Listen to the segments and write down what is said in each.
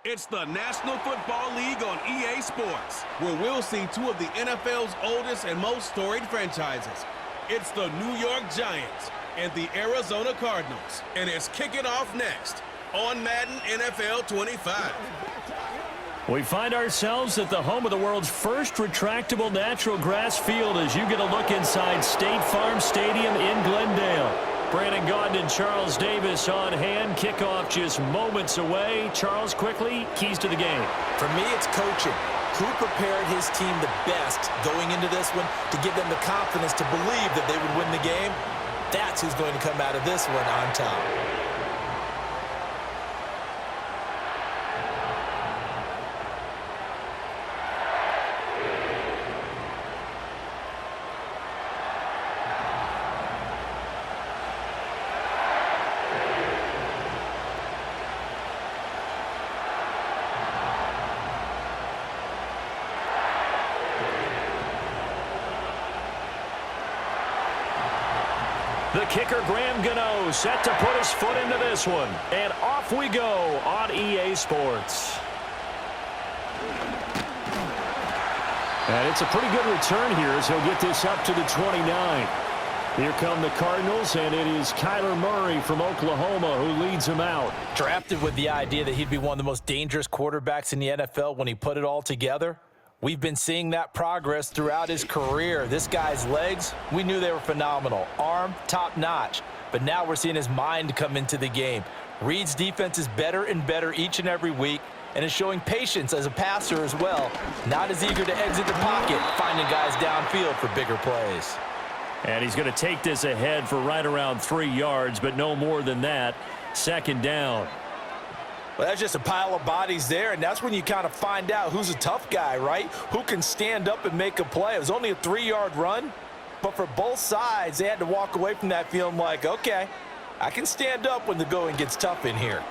It's the National Football League on EA Sports, where we'll see two of the NFL's oldest and most storied franchises. It's the New York Giants and the Arizona Cardinals, and it's kicking off next on Madden NFL 25. We find ourselves at the home of the world's first retractable natural grass field as you get a look inside State Farm Stadium in Glendale. Brandon Gaudin and Charles Davis on hand. Kickoff just moments away. Charles, quickly, keys to the game. For me, it's coaching. Who prepared his team the best going into this one to give them the confidence to believe that they would win the game? That's who's going to come out of this one on top. The kicker, Graham Gano, set to put his foot into this one. And off we go on EA Sports. And it's a pretty good return here as he'll get this up to the 29. Here come the Cardinals, and it is Kyler Murray from Oklahoma who leads them out. Drafted with the idea that he'd be one of the most dangerous quarterbacks in the NFL when he put it all together. We've been seeing that progress throughout his career. This guy's legs, we knew they were phenomenal. Arm, top-notch. But now we're seeing his mind come into the game. Reed's defense is better and better each and every week, and is showing patience as a passer as well. Not as eager to exit the pocket, finding guys downfield for bigger plays. And he's going to take this ahead for right around 3 yards, but no more than that. Second down. Well, that's just a pile of bodies there, and that's when you kind of find out who's a tough guy, right? Who can stand up and make a play. It was only a 3-yard run, but for both sides, they had to walk away from that feeling like, okay, I can stand up when the going gets tough in here.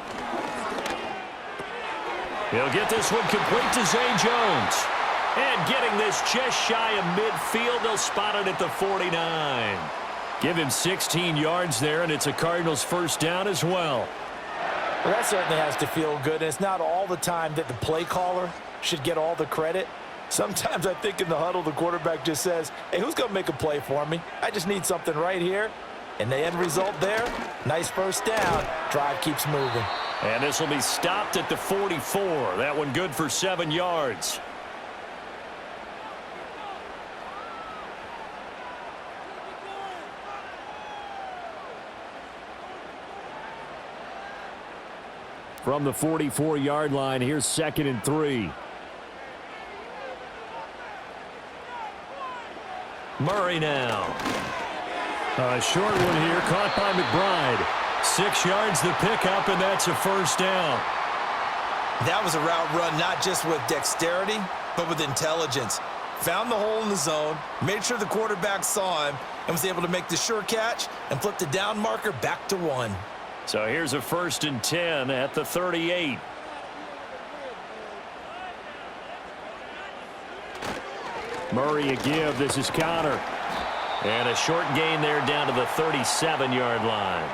He'll get this one complete to Zay Jones. And getting this just shy of midfield, they'll spot it at the 49. Give him 16 yards there, and it's a Cardinals first down as well. Well, that certainly has to feel good, and it's not all the time that the play caller should get all the credit. Sometimes I think in the huddle, the quarterback just says, hey, who's going to make a play for me? I just need something right here. And the end result there, nice first down. Drive keeps moving. And this will be stopped at the 44. That one good for 7 yards. From the 44-yard line, here's 2nd and 3. Murray now. A short one here, caught by McBride. 6 yards the pickup, and that's a first down. That was a route run not just with dexterity, but with intelligence. Found the hole in the zone, made sure the quarterback saw him, and was able to make the sure catch and flip the down marker back to 1. So here's a 1st and 10 at the 38. Murray a give. This is Connor. And a short gain there down to the 37-yard line.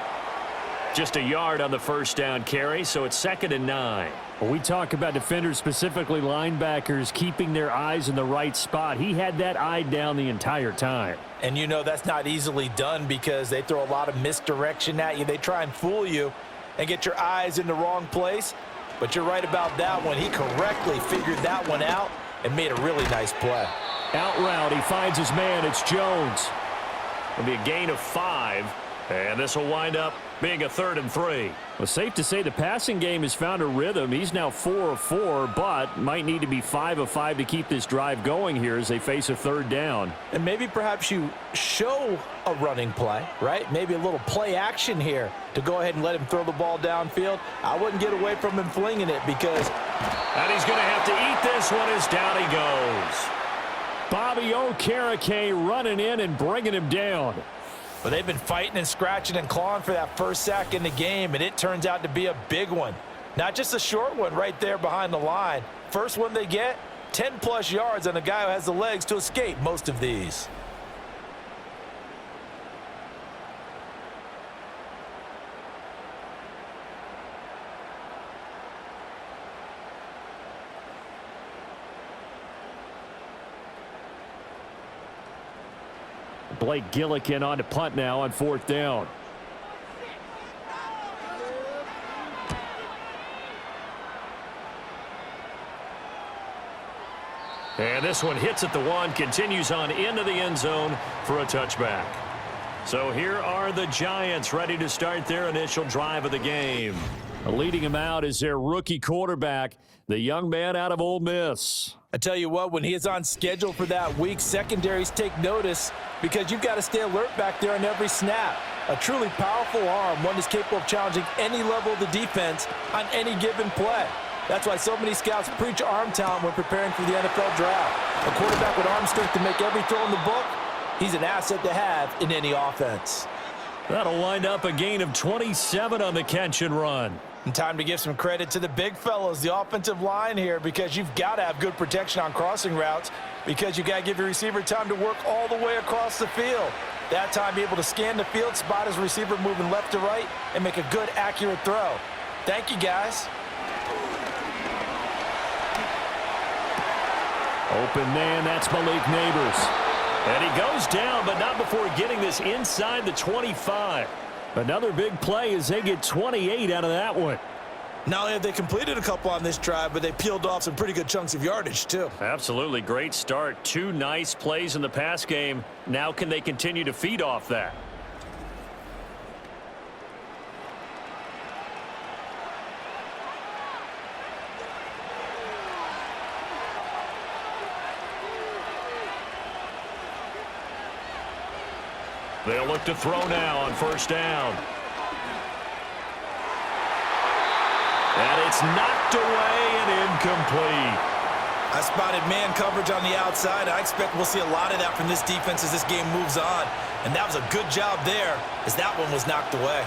Just a yard on the first down carry, so it's 2nd and 9. When we talk about defenders, specifically linebackers, keeping their eyes in the right spot, he had that eye down the entire time. And you know that's not easily done because they throw a lot of misdirection at you. They try and fool you and get your eyes in the wrong place. But you're right about that one. He correctly figured that one out and made a really nice play. Out route, he finds his man. It's Jones. It'll be a gain of 5. And this will wind up being a 3rd and 3. Well, safe to say the passing game has found a rhythm. He's now 4 of 4, but might need to be 5 of 5 to keep this drive going here as they face a 3rd down. And maybe perhaps you show a running play, right? Maybe a little play action here to go ahead and let him throw the ball downfield. I wouldn't get away from him flinging it because... And he's going to have to eat this one as down he goes. Bobby Okereke running in and bringing him down. But they've been fighting and scratching and clawing for that first sack in the game, and it turns out to be a big one. Not just a short one right there behind the line. First one they get, 10-plus yards on a guy who has the legs to escape most of these. Blake Gillikin on to punt now on 4th down. And this one hits at the 1, continues on into the end zone for a touchback. So here are the Giants ready to start their initial drive of the game. Leading him out is their rookie quarterback, the young man out of Ole Miss. I tell you what, when he is on schedule for that week, secondaries take notice because you've got to stay alert back there on every snap. A truly powerful arm, one that's capable of challenging any level of the defense on any given play. That's why so many scouts preach arm talent when preparing for the NFL draft. A quarterback with arm strength to make every throw in the book, he's an asset to have in any offense. That'll wind up a gain of 27 on the catch and run. And time to give some credit to the big fellows, the offensive line here, because you've got to have good protection on crossing routes because you've got to give your receiver time to work all the way across the field. That time, be able to scan the field, spot his receiver moving left to right, and make a good, accurate throw. Thank you, guys. Open man, that's Malik Neighbors. And he goes down, but not before getting this inside the 25. Another big play as they get 28 out of that one. Not only have they completed a couple on this drive, but they peeled off some pretty good chunks of yardage, too. Absolutely. Great start. 2 nice plays in the pass game. Now can they continue to feed off that? They'll look to throw now on 1st down. And it's knocked away and incomplete. I spotted man coverage on the outside. I expect we'll see a lot of that from this defense as this game moves on. And that was a good job there as that one was knocked away.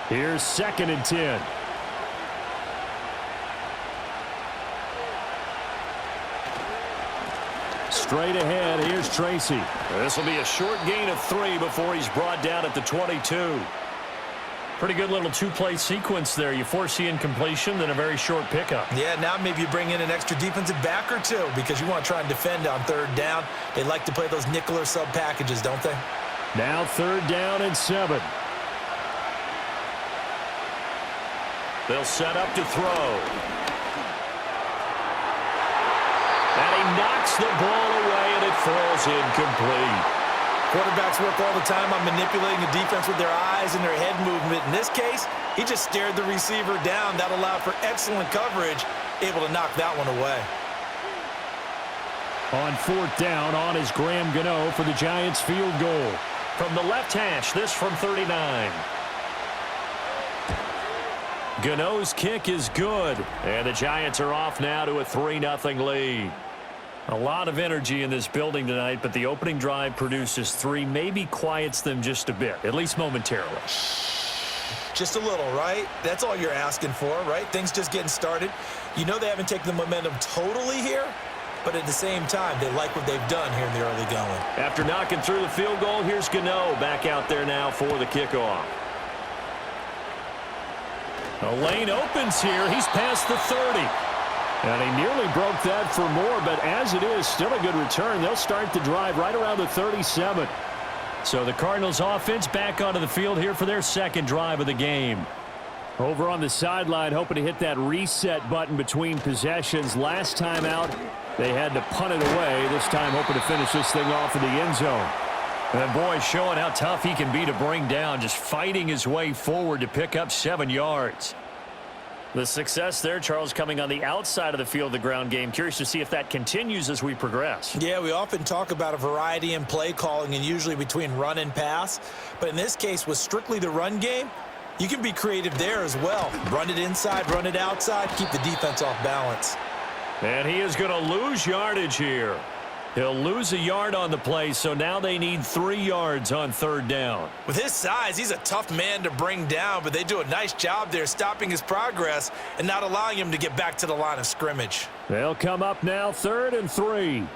Here's 2nd and 10. Straight ahead, here's Tracy. This will be a short gain of 3 before he's brought down at the 22. Pretty good little 2-play sequence there. You force the incompletion, then a very short pickup. Yeah, now maybe you bring in an extra defensive back or two because you want to try and defend on 3rd down. They like to play those nickel or sub packages, don't they? Now 3rd down and 7. They'll set up to throw. And he knocks the ball away, and it falls incomplete. Quarterbacks work all the time on manipulating the defense with their eyes and their head movement. In this case, he just stared the receiver down. That allowed for excellent coverage, able to knock that one away. On 4th down, on is Graham Gano for the Giants field goal. From the left hash, this from 39. Gano's kick is good, and the Giants are off now to a 3-0 lead. A lot of energy in this building tonight, but the opening drive produces 3, maybe quiets them just a bit, at least momentarily. Just a little, right? That's all you're asking for, right? Things just getting started. You know they haven't taken the momentum totally here, but at the same time, they like what they've done here in the early going. After knocking through the field goal, here's Gano back out there now for the kickoff. A lane opens here. He's past the 30. And he nearly broke that for more, but as it is, still a good return. They'll start the drive right around the 37. So the Cardinals offense back onto the field here for their 2nd drive of the game. Over on the sideline, hoping to hit that reset button between possessions. Last time out, they had to punt it away. This time hoping to finish this thing off in the end zone. And boy, showing how tough he can be to bring down, just fighting his way forward to pick up 7 yards. The success there, Charles, coming on the outside of the field, the ground game. Curious to see if that continues as we progress. Yeah, we often talk about a variety in play calling and usually between run and pass. But in this case, with strictly the run game, you can be creative there as well. Run it inside, run it outside, keep the defense off balance. And he is going to lose yardage here. He'll lose a yard on the play, so now they need 3 yards on 3rd down. With his size, he's a tough man to bring down, but they do a nice job there stopping his progress and not allowing him to get back to the line of scrimmage. They'll come up now 3rd and 3.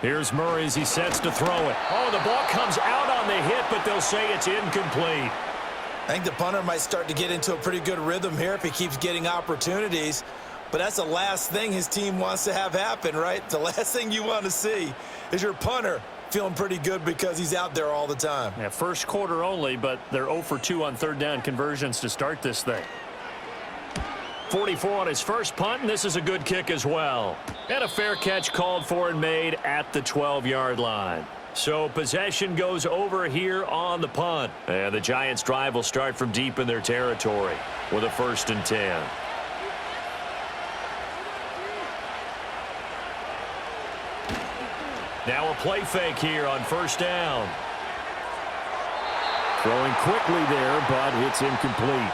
Here's Murray as he sets to throw it. Oh, the ball comes out on the hit, but they'll say it's incomplete. I think the punter might start to get into a pretty good rhythm here if he keeps getting opportunities. but that's the last thing his team wants to have happen, right? The last thing you want to see is your punter feeling pretty good because he's out there all the time. Yeah, first quarter only, but they're 0 for 2 on third down conversions to start this thing. 44 on his first punt, and this is a good kick as well. And a fair catch called for and made at the 12-yard line. So possession goes over here on the punt. And the Giants' drive will start from deep in their territory with a 1st and 10. Now a play fake here on 1st down. Throwing quickly there, but it's incomplete.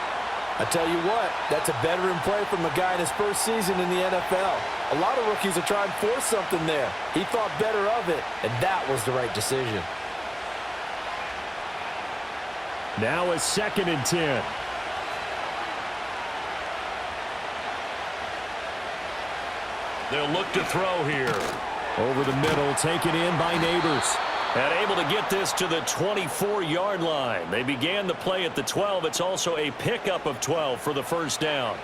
I tell you what, that's a veteran play from a guy in his first season in the NFL. A lot of rookies are trying to force something there. He thought better of it, and that was the right decision. Now a 2nd and 10. They'll look to throw here. Over the middle, taken in by Neighbors. And able to get this to the 24-yard line. They began the play at the 12. It's also a pickup of 12 for the 1st down.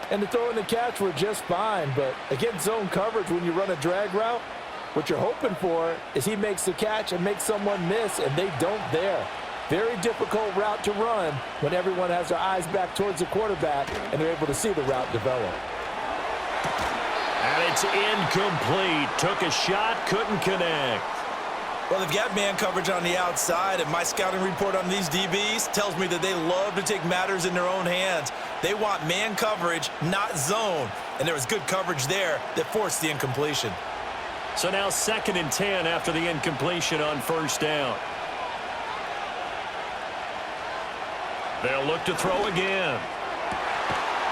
And the throw and the catch were just fine, but against zone coverage when you run a drag route, what you're hoping for is he makes the catch and makes someone miss, and they don't there. Very difficult route to run when everyone has their eyes back towards the quarterback and they're able to see the route develop. And it's incomplete. Took a shot, couldn't connect. Well, they've got man coverage on the outside, and my scouting report on these DBs tells me that they love to take matters in their own hands. They want man coverage, not zone. And there was good coverage there that forced the incompletion. So now 2nd and 10 after the incompletion on 1st down. They'll look to throw again.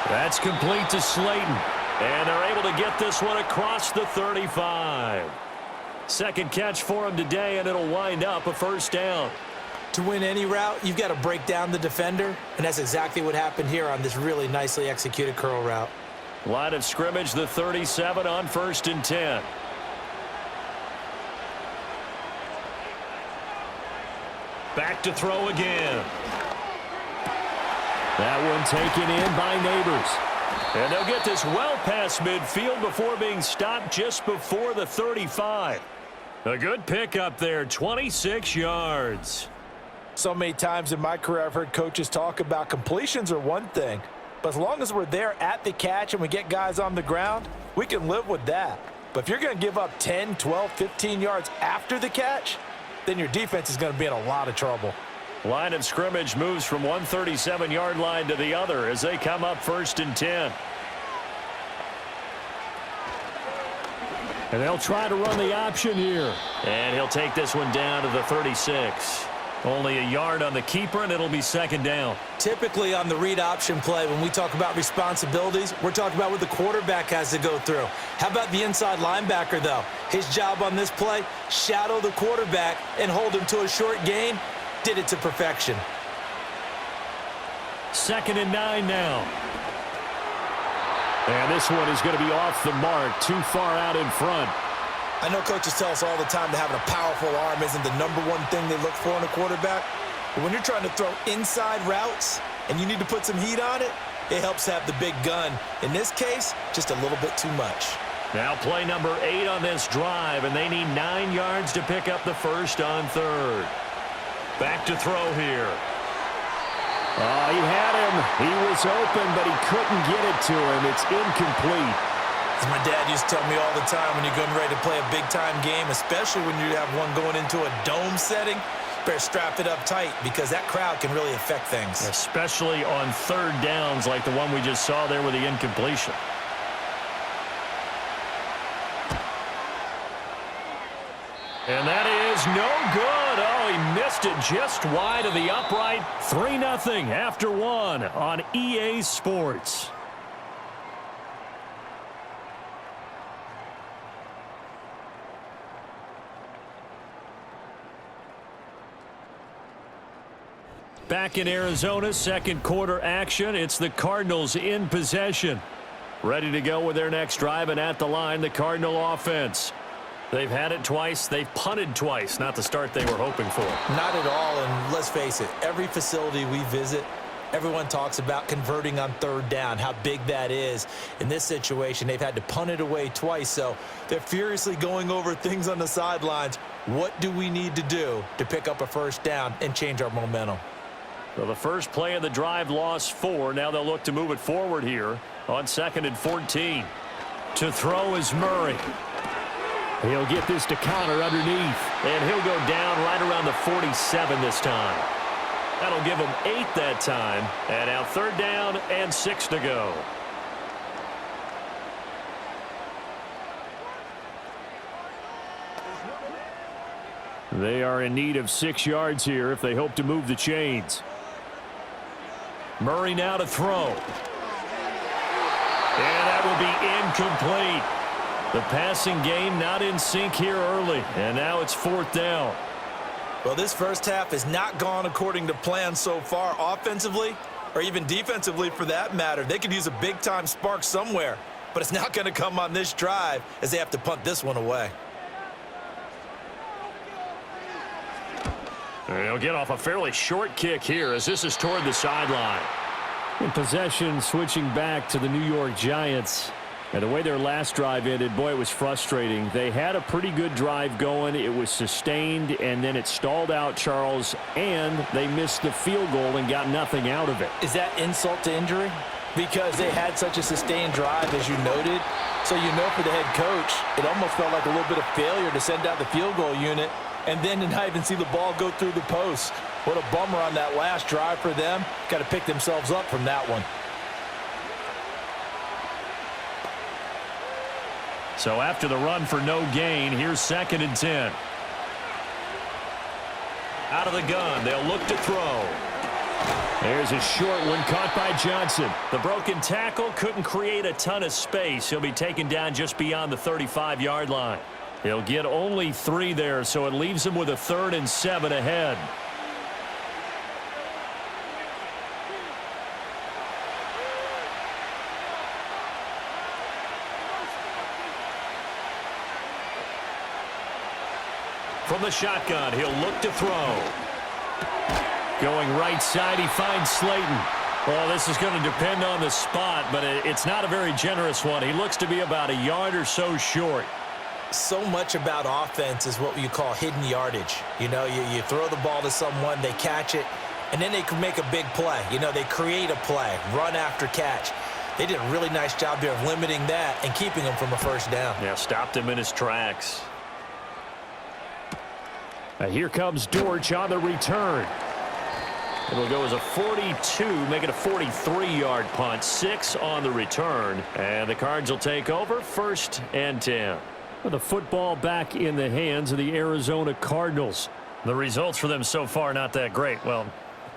That's complete to Slayton. And they're able to get this one across the 35. 2nd catch for him today, and it'll wind up a 1st down. To win any route, you've got to break down the defender, and that's exactly what happened here on this really nicely executed curl route. Line of scrimmage, the 37 on 1st and 10. Back to throw again. That one taken in by Neighbors. And they'll get this well past midfield before being stopped just before the 35. A good pickup there, 26 yards. So many times in my career I've heard coaches talk about completions are one thing, but as long as we're there at the catch and we get guys on the ground, we can live with that. But if you're going to give up 10, 12, 15 yards after the catch, then your defense is going to be in a lot of trouble. Line of scrimmage moves from one 37-yard line to the other as they come up 1st and 10. And they'll try to run the option here. And he'll take this one down to the 36. Only a yard on the keeper, and it'll be 2nd down. Typically on the read option play, when we talk about responsibilities, we're talking about what the quarterback has to go through. How about the inside linebacker, though? His job on this play, shadow the quarterback and hold him to a short gain. Did it to perfection. 2nd and 9 now. And this one is going to be off the mark, too far out in front. I know coaches tell us all the time that having a powerful arm isn't the #1 thing they look for in a quarterback. But when you're trying to throw inside routes and you need to put some heat on it, it helps have the big gun. In this case, just a little bit too much. Now play number 8 on this drive, and they need 9 yards to pick up the 1st on 3rd. Back to throw here. Oh, he had him. He was open, but he couldn't get it to him. It's incomplete. As my dad used to tell me all the time, when you're getting ready to play a big-time game, especially when you have one going into a dome setting, better strap it up tight because that crowd can really affect things. Especially on 3rd downs like the one we just saw there with the incompletion. And that is no good. Oh, he missed it just wide of the upright. 3-0 after 1 on EA Sports. Back in Arizona, 2nd quarter action. It's the Cardinals in possession. Ready to go with their next drive, and at the line, the Cardinal offense. They've had it twice. They've punted twice. Not the start they were hoping for. Not at all, and let's face it, every facility we visit, Everyone talks about converting on third down, how big that is. In this situation, they've had to punt it away twice, so they're furiously going over things on the sidelines. What do we need to do to pick up a first down and change our momentum? Well, the first play of the drive lost 4. Now they'll look to move it forward here on 2nd and 14. To throw is Murray. He'll get this to Connor underneath. And he'll go down right around the 47 this time. That'll give him 8 that time. And now 3rd down and 6 to go. They are in need of 6 yards here if they hope to move the chains. Murray now to throw. And that will be incomplete. The passing game not in sync here early. And now it's 4th down. Well, this first half has not gone according to plan so far offensively or even defensively for that matter. They could use a big-time spark somewhere, but it's not going to come on this drive as they have to punt this one away. They'll get off a fairly short kick here as this is toward the sideline. In possession, switching back to the New York Giants. And the way their last drive ended, boy, it was frustrating. They had a pretty good drive going. It was sustained, and then it stalled out, Charles, and they missed the field goal and got nothing out of it. Is that insult to injury? Because they had such a sustained drive, as you noted. So you know for the head coach, it almost felt like a little bit of failure to send out the field goal unit and then to not even see the ball go through the post. What a bummer on that last drive for them. Got to pick themselves up from that one. So after the run for no gain, here's 2nd and 10. Out of the gun, they'll look to throw. There's a short one caught by Johnson. The broken tackle couldn't create a ton of space. He'll be taken down just beyond the 35-yard line. He'll get only 3 there, so it leaves him with a 3rd and 7 ahead. From the shotgun, he'll look to throw. Going right side, he finds Slayton. Well, this is going to depend on the spot, but it's not a very generous one. He looks to be about a yard or so short. So much about offense is what you call hidden yardage. You know, you throw the ball to someone, they catch it, and then they can make a big play. You know, they create a play, run after catch. They did a really nice job there of limiting that and keeping him from a first down. Yeah, stopped him in his tracks. Here comes Dortch on the return. It'll go as a 42, make it a 43-yard punt, 6 on the return. And the Cards will take over, 1st and 10. The football back in the hands of the Arizona Cardinals. The results for them so far not that great. Well,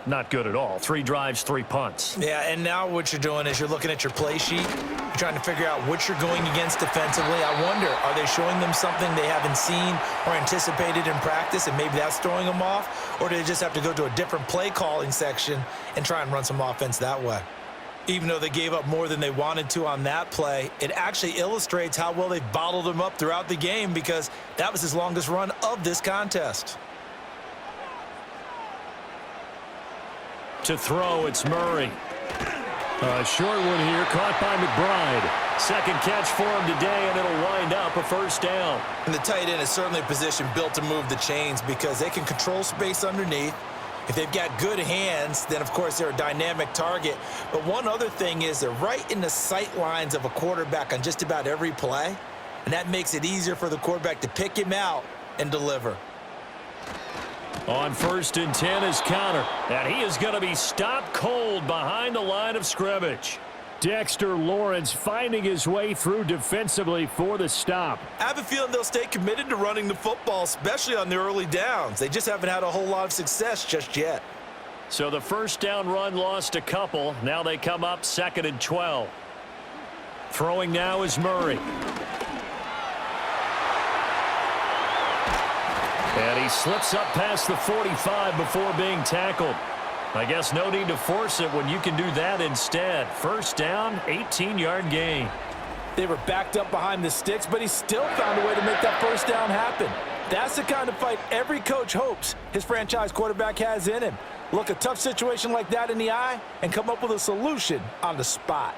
not good at all. 3 drives, 3 punts. Yeah, and now what you're doing is you're looking at your play sheet. You're trying to figure out what you're going against defensively. I wonder, are they showing them something they haven't seen or anticipated in practice, and maybe that's throwing them off? Or do they just have to go to a different play calling section and try and run some offense that way? Even though they gave up more than they wanted to on that play, it actually illustrates how well they've bottled them up throughout the game because that was his longest run of this contest. To throw, it's Murray. A short one here, caught by McBride. Second catch for him today, and it'll wind up a first down. And the tight end is certainly a position built to move the chains because they can control space underneath. If they've got good hands, then, of course, they're a dynamic target. But one other thing is they're right in the sight lines of a quarterback on just about every play, and that makes it easier for the quarterback to pick him out and deliver. On 1st and 10 is Connor, and he is going to be stopped cold behind the line of scrimmage. Dexter Lawrence finding his way through defensively for the stop. I have a feeling they'll stay committed to running the football, especially on the early downs. They just haven't had a whole lot of success just yet. So the first down run lost a couple. Now they come up 2nd and 12. Throwing now is Murray. And he slips up past the 45 before being tackled. I guess no need to force it when you can do that instead. First down, 18-yard gain. They were backed up behind the sticks, but he still found a way to make that first down happen. That's the kind of fight every coach hopes his franchise quarterback has in him. Look a tough situation like that in the eye and come up with a solution on the spot.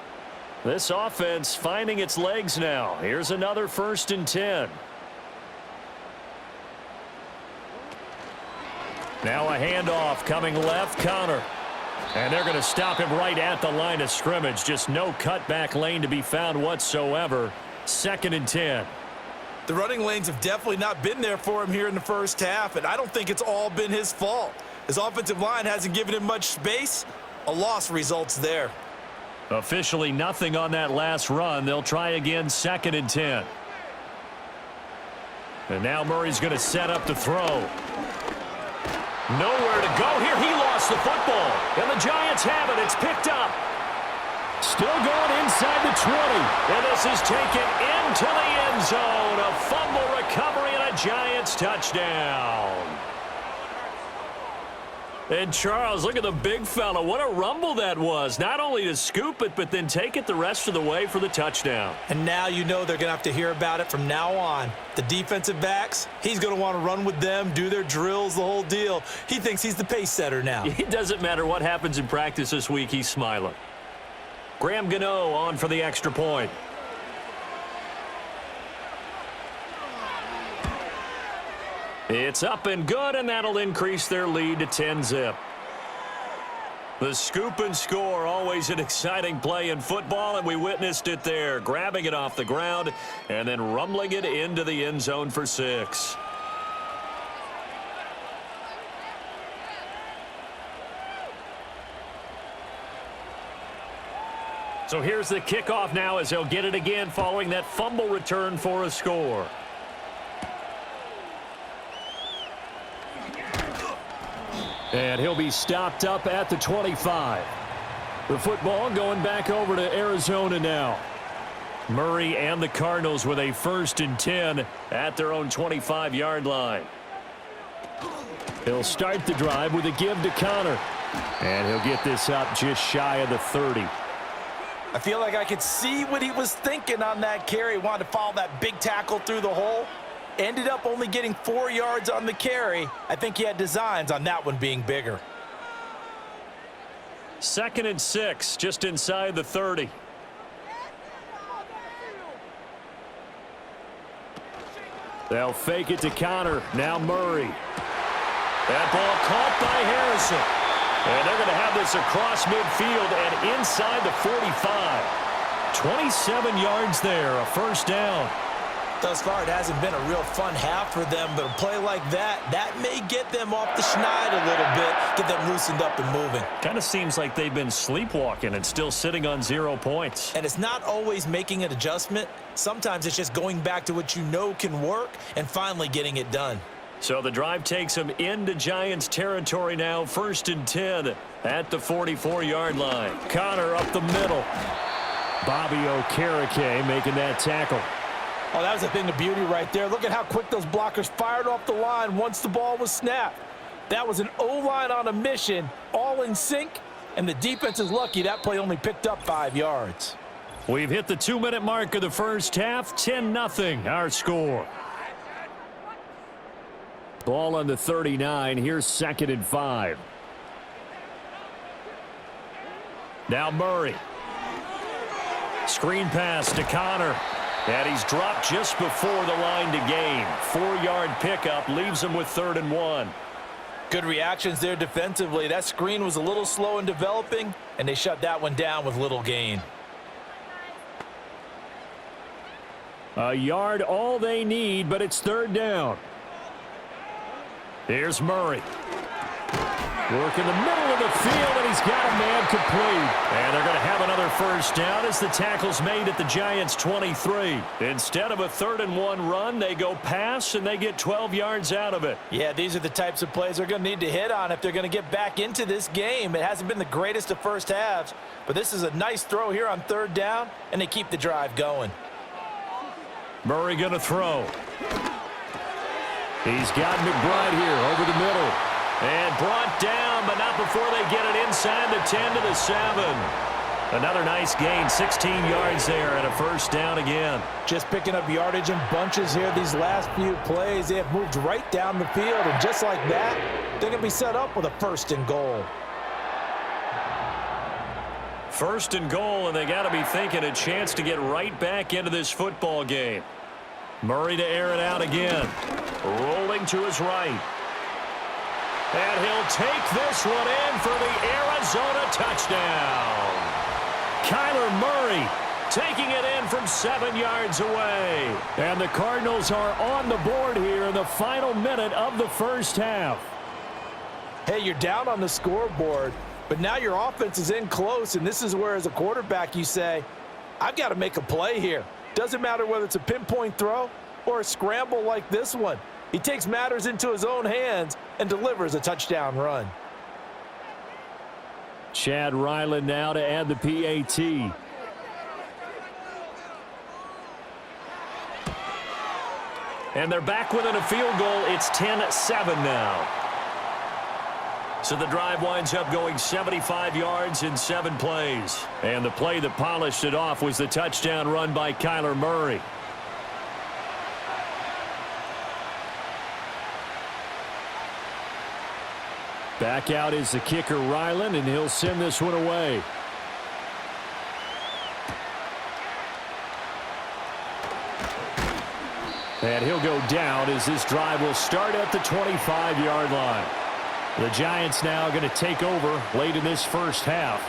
This offense finding its legs now. Here's another 1st and 10. Now a handoff coming left, Connor. And they're going to stop him right at the line of scrimmage. Just no cutback lane to be found whatsoever. 2nd and 10. The running lanes have definitely not been there for him here in the first half, and I don't think it's all been his fault. His offensive line hasn't given him much space. A loss results there. Officially nothing on that last run. They'll try again, 2nd and 10. And now Murray's going to set up to throw. Nowhere to go here. He lost the football. And the Giants have it. It's picked up. Still going inside the 20. And this is taken into the end zone. A fumble recovery and a Giants touchdown. And Charles, look at the big fella. What a rumble that was. Not only to scoop it, but then take it the rest of the way for the touchdown. And now you know they're going to have to hear about it from now on. The defensive backs, he's going to want to run with them, do their drills, the whole deal. He thinks he's the pace setter now. It doesn't matter what happens in practice this week. He's smiling. Graham Gano on for the extra point. It's up and good, and that'll increase their lead to 10-zip. The scoop and score, always an exciting play in football, and we witnessed it there, grabbing it off the ground and then rumbling it into the end zone for 6. So here's the kickoff now as they'll get it again following that fumble return for a score. And he'll be stopped up at the 25. The football going back over to Arizona now. Murray and the Cardinals with a 1st and 10 at their own 25-yard line. He'll start the drive with a give to Connor. And he'll get this up just shy of the 30. I feel like I could see what he was thinking on that carry. He wanted to follow that big tackle through the hole. Ended up only getting 4 yards on the carry. I think he had designs on that one being bigger. 2nd and 6, just inside the 30. They'll fake it to Connor. Now Murray. That ball caught by Harrison. And they're going to have this across midfield and inside the 45. 27 yards there, a 1st down. Thus far, it hasn't been a real fun half for them, but a play like that may get them off the schneid a little bit, get them loosened up and moving. Kind of seems like they've been sleepwalking and still sitting on 0 points. And it's not always making an adjustment. Sometimes it's just going back to what you know can work and finally getting it done. So the drive takes them into Giants territory now, 1st and 10 at the 44-yard line. Connor up the middle. Bobby Okereke making that tackle. Oh, that was a thing of beauty right there. Look at how quick those blockers fired off the line once the ball was snapped. That was an O-line on a mission, all in sync, and the defense is lucky that play only picked up 5 yards. We've hit the 2-minute mark of the first half, 10-0 our score. Ball on the 39, here's 2nd and 5. Now Murray. Screen pass to Connor. And he's dropped just before the line to gain. 4-yard pickup leaves him with 3rd and 1. Good reactions there defensively. That screen was a little slow in developing, and they shut that one down with little gain. A yard all they need, but it's 3rd down. Here's Murray. Work in the middle of the field, and he's got a man complete. And they're going to have another 1st down as the tackle's made at the Giants' 23. Instead of a 3rd and 1 run, they go pass, and they get 12 yards out of it. Yeah, these are the types of plays they're going to need to hit on if they're going to get back into this game. It hasn't been the greatest of first halves, but this is a nice throw here on 3rd down, and they keep the drive going. Murray going to throw. He's got McBride here over the middle. And brought down, but not before they get it inside the 10 to the 7. Another nice gain, 16 yards there, and a first down again. Just picking up yardage in bunches here these last few plays. They have moved right down the field, and just like that, they're going to be set up with a 1st and goal. 1st and goal, and they got to be thinking a chance to get right back into this football game. Murray to air it out again. Rolling to his right. And he'll take this one in for the Arizona touchdown. Kyler Murray taking it in from 7 yards away. And the Cardinals are on the board here in the final minute of the first half. Hey, you're down on the scoreboard, but now your offense is in close, and this is where, as a quarterback, you say, I've got to make a play here. Doesn't matter whether it's a pinpoint throw or a scramble like this one. He takes matters into his own hands and delivers a touchdown run. Chad Ryland now to add the PAT. And they're back within a field goal. It's 10-7 now. So the drive winds up going 75 yards in 7 plays. And the play that polished it off was the touchdown run by Kyler Murray. Back out is the kicker, Ryland, and he'll send this one away. And he'll go down as this drive will start at the 25-yard line. The Giants now going to take over late in this first half.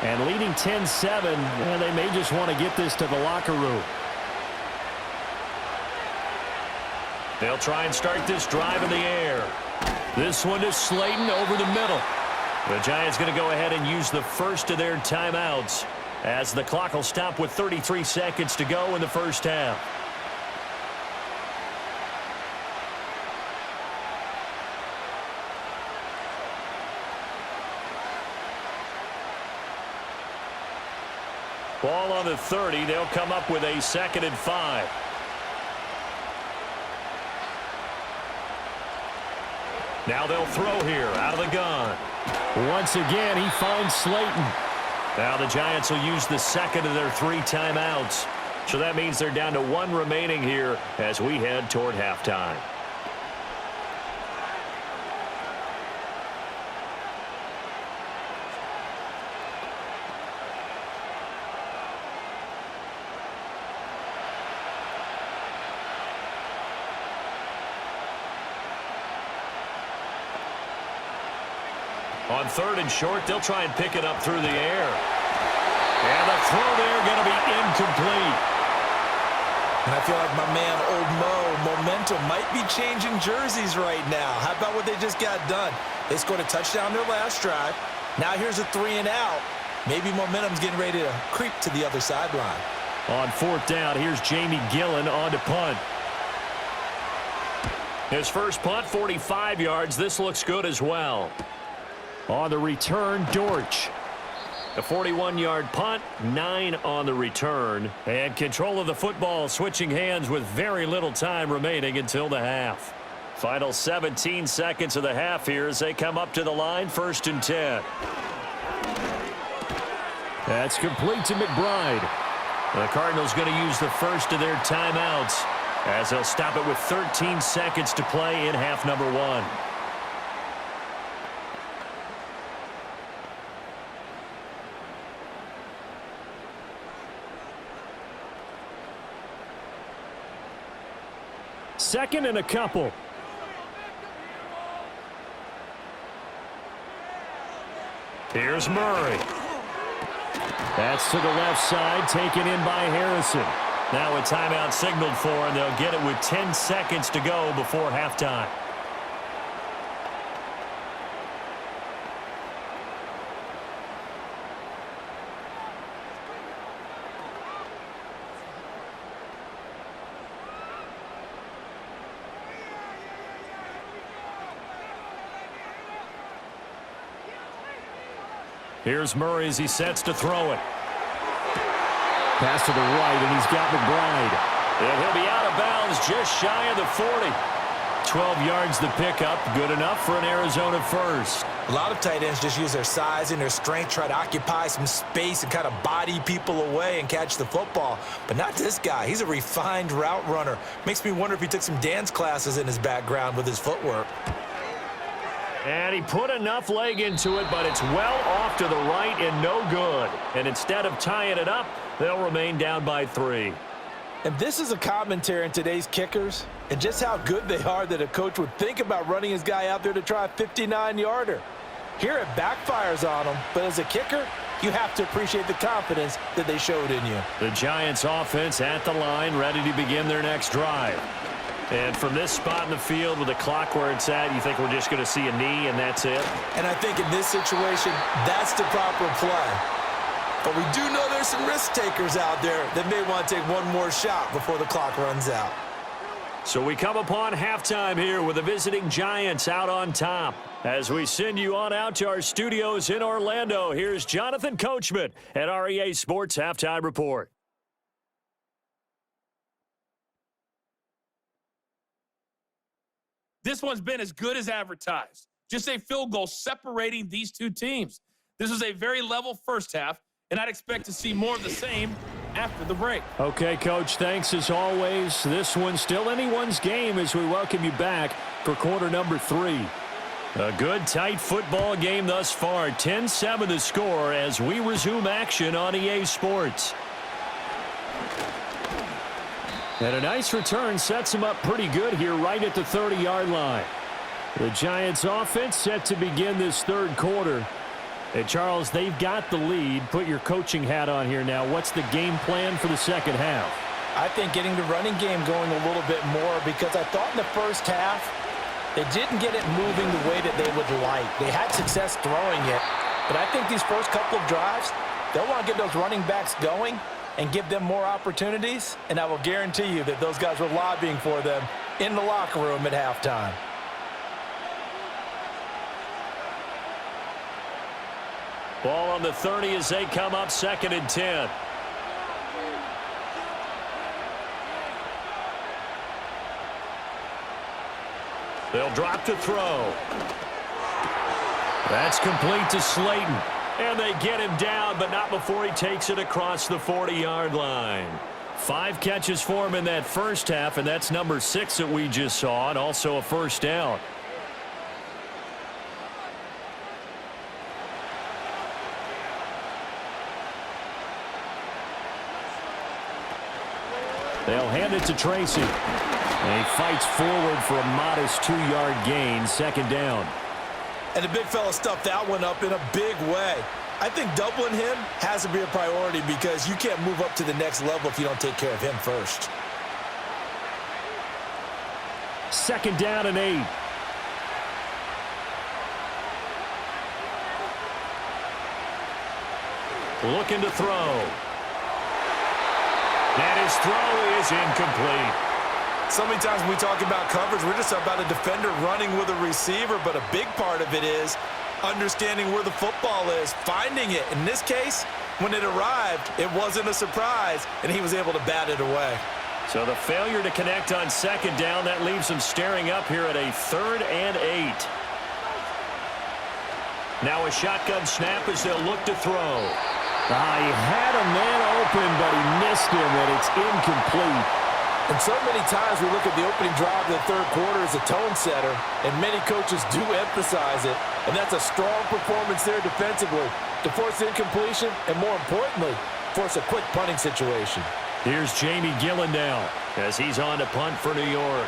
And leading 10-7, and they may just want to get this to the locker room. They'll try and start this drive in the air. This one to Slayton over the middle. The Giants going to go ahead and use the first of their timeouts as the clock will stop with 33 seconds to go in the first half. Ball on the 30. They'll come up with a 2nd and 5. Now they'll throw here out of the gun. Once again, he finds Slayton. Now the Giants will use the 2nd of their 3 timeouts. So that means they're down to 1 remaining here as we head toward halftime. On 3rd and short, they'll try and pick it up through the air. And the throw there going to be incomplete. And I feel like my man, Old Mo, momentum might be changing jerseys right now. How about what they just got done? They scored a touchdown their last drive. Now here's a 3 and out. Maybe momentum's getting ready to creep to the other sideline. On 4th down, here's Jamie Gillen on to punt. His first punt, 45 yards. This looks good as well. On the return, Dortch. A 41-yard punt, 9 on the return. And control of the football switching hands with very little time remaining until the half. Final 17 seconds of the half here as they come up to the line, 1st and 10. That's complete to McBride. The Cardinals going to use the first of their timeouts as they'll stop it with 13 seconds to play in half number 1. Second and a couple. Here's Murray. That's to the left side, taken in by Harrison. Now a timeout signaled for, and they'll get it with 10 seconds to go before halftime. Here's Murray as he sets to throw it. Pass to the right, and he's got McBride. And he'll be out of bounds just shy of the 40. 12 yards the pickup, good enough for an Arizona first. A lot of tight ends just use their size and their strength, try to occupy some space and kind of body people away and catch the football. But not this guy. He's a refined route runner. Makes me wonder if he took some dance classes in his background with his footwork. And he put enough leg into it, but it's well off to the right and no good. And instead of tying it up, they'll remain down by 3. And this is a commentary on today's kickers and just how good they are that a coach would think about running his guy out there to try a 59-yarder. Here it backfires on him, but as a kicker, you have to appreciate the confidence that they showed in you. The Giants offense at the line, ready to begin their next drive. And from this spot in the field with the clock where it's at, you think we're just going to see a knee and that's it? And I think in this situation, that's the proper play. But we do know there's some risk takers out there that may want to take one more shot before the clock runs out. So we come upon halftime here with the visiting Giants out on top. As we send you on out to our studios in Orlando, here's Jonathan Coachman at our EA Sports Halftime Report. This one's been as good as advertised. Just a field goal separating these two teams. This was a very level first half, and I'd expect to see more of the same after the break. Okay, Coach, thanks as always. This one's still anyone's game as we welcome you back for quarter number 3. A good, tight football game thus far. 10-7 the score as we resume action on EA Sports. And a nice return sets them up pretty good here right at the 30-yard line. The Giants offense set to begin this third quarter. And, Charles, they've got the lead. Put your coaching hat on here now. What's the game plan for the second half? I think getting the running game going a little bit more because I thought in the first half they didn't get it moving the way that they would like. They had success throwing it, but I think these first couple of drives, they'll want to get those running backs going and give them more opportunities, and I will guarantee you that those guys were lobbying for them in the locker room at halftime. Ball on the 30 as they come up 2nd and 10. They'll drop to throw. That's complete to Slayton. And they get him down, but not before he takes it across the 40-yard line. 5 catches for him in that first half, and that's number 6 that we just saw, and also a first down. They'll hand it to Tracy. And he fights forward for a modest 2-yard gain, 2nd down. And the big fella stuffed that one up in a big way. I think doubling him has to be a priority because you can't move up to the next level if you don't take care of him first. 2nd down and 8. Looking to throw. And his throw is incomplete. So many times when we talk about coverage, we're just about a defender running with a receiver, but a big part of it is understanding where the football is, finding it. In this case, when it arrived, it wasn't a surprise, and he was able to bat it away. So the failure to connect on 2nd down, that leaves him staring up here at a 3rd and 8. Now a shotgun snap as they'll look to throw. He had a man open, but he missed him, and it's incomplete. And so many times we look at the opening drive of the third quarter as a tone setter, and many coaches do emphasize it. And that's a strong performance there defensively to force incompletion and, more importantly, force a quick punting situation. Here's Jamie Gillen now as he's on to punt for New York.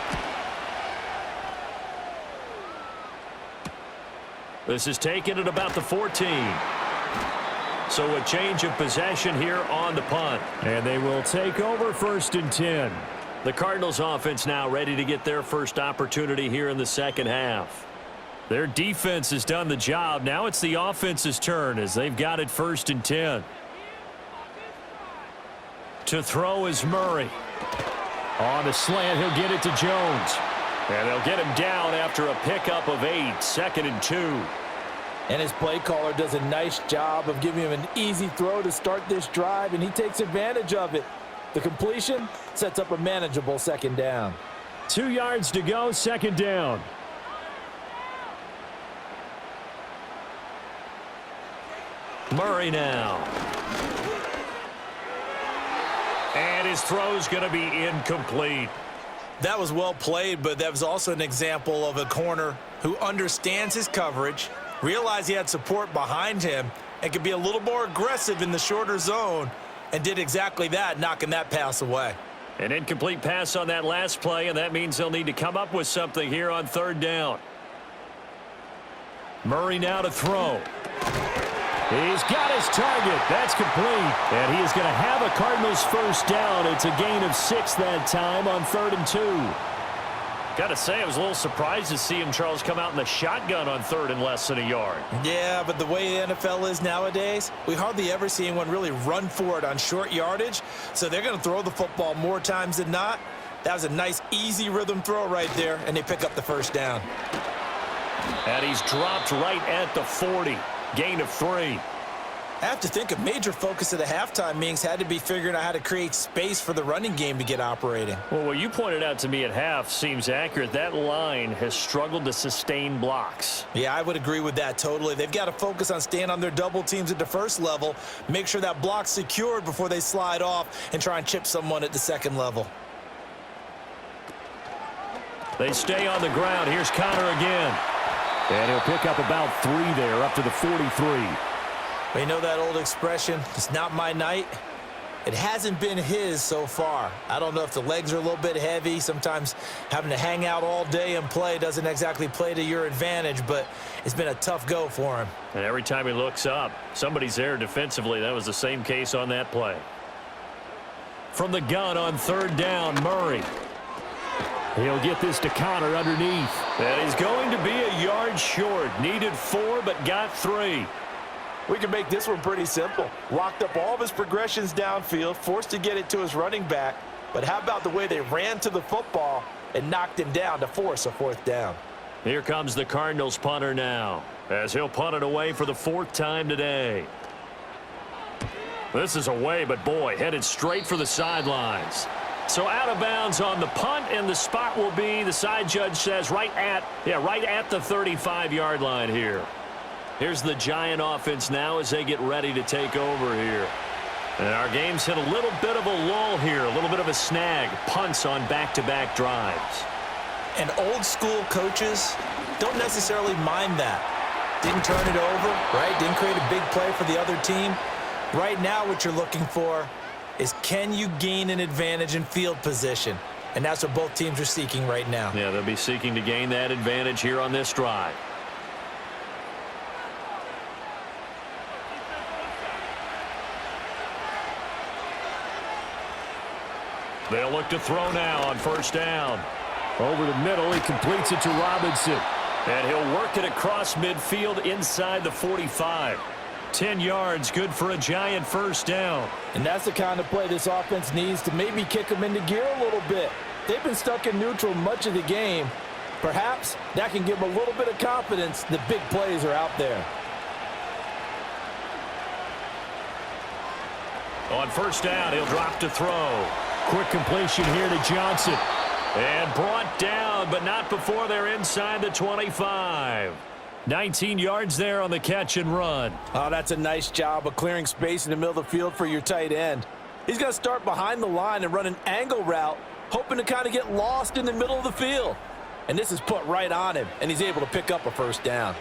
This is taken at about the 14. So a change of possession here on the punt. And they will take over 1st and 10. The Cardinals offense now ready to get their first opportunity here in the second half. Their defense has done the job. Now it's the offense's turn as they've got it 1st and 10. To throw is Murray. On the slant, he'll get it to Jones. And they'll get him down after a pickup of 8, 2nd and 2. And his play caller does a nice job of giving him an easy throw to start this drive, and he takes advantage of it. The completion sets up a manageable 2nd down. 2 yards to go, second down. Murray now. And his throw's going to be incomplete. That was well played, but that was also an example of a corner who understands his coverage, realized he had support behind him, and could be a little more aggressive in the shorter zone, and did exactly that, knocking that pass away. An incomplete pass on that last play, and that means they'll need to come up with something here on third down. Murray now to throw. He's got his target. That's complete. And he is going to have a Cardinals first down. It's a gain of 6 that time on 3rd and 2. Got to say, I was a little surprised to see him, Charles, come out in the shotgun on 3rd and less than a yard. Yeah, but the way the NFL is nowadays, we hardly ever see anyone really run for it on short yardage. So they're going to throw the football more times than not. That was a nice, easy rhythm throw right there, and they pick up the first down. And he's dropped right at the 40. Gain of 3. I have to think a major focus of the halftime meetings had to be figuring out how to create space for the running game to get operating. Well, what you pointed out to me at half seems accurate. That line has struggled to sustain blocks. Yeah, I would agree with that totally. They've got to focus on staying on their double teams at the first level, make sure that block's secured before they slide off and try and chip someone at the second level. They stay on the ground. Here's Connor again. And he'll pick up about 3 there, up to the 43. Well, you know that old expression, it's not my night? It hasn't been his so far. I don't know if the legs are a little bit heavy. Sometimes having to hang out all day and play doesn't exactly play to your advantage, but it's been a tough go for him. And every time he looks up, somebody's there defensively. That was the same case on that play. From the gun on 3rd down, Murray. He'll get this to Connor underneath. And he's going to be a yard short. Needed 4, but got 3. We can make this one pretty simple. Locked up all of his progressions downfield, forced to get it to his running back. But how about the way they ran to the football and knocked him down to force a 4th down? Here comes the Cardinals punter now, as he'll punt it away for the 4th time today. This is away, but boy, headed straight for the sidelines. So out of bounds on the punt, and the spot will be, the side judge says, right at the 35-yard line here. Here's the Giant offense now as they get ready to take over here. And our game's hit a little bit of a lull here, a little bit of a snag. Punts on back-to-back drives. And old school coaches don't necessarily mind that. Didn't turn it over, right? Didn't create a big play for the other team. Right now what you're looking for is, can you gain an advantage in field position? And that's what both teams are seeking right now. Yeah, they'll be seeking to gain that advantage here on this drive. They'll look to throw now on 1st down. Over the middle, he completes it to Robinson. And he'll work it across midfield inside the 45. 10 yards, good for a Giant 1st down. And that's the kind of play this offense needs to maybe kick them into gear a little bit. They've been stuck in neutral much of the game. Perhaps that can give them a little bit of confidence that big plays are out there. On 1st down, he'll drop to throw. Quick completion here to Johnson. And brought down, but not before they're inside the 25. 19 yards there on the catch and run. Oh, that's a nice job of clearing space in the middle of the field for your tight end. He's going to start behind the line and run an angle route, hoping to kind of get lost in the middle of the field. And this is put right on him, and he's able to pick up a 1st down.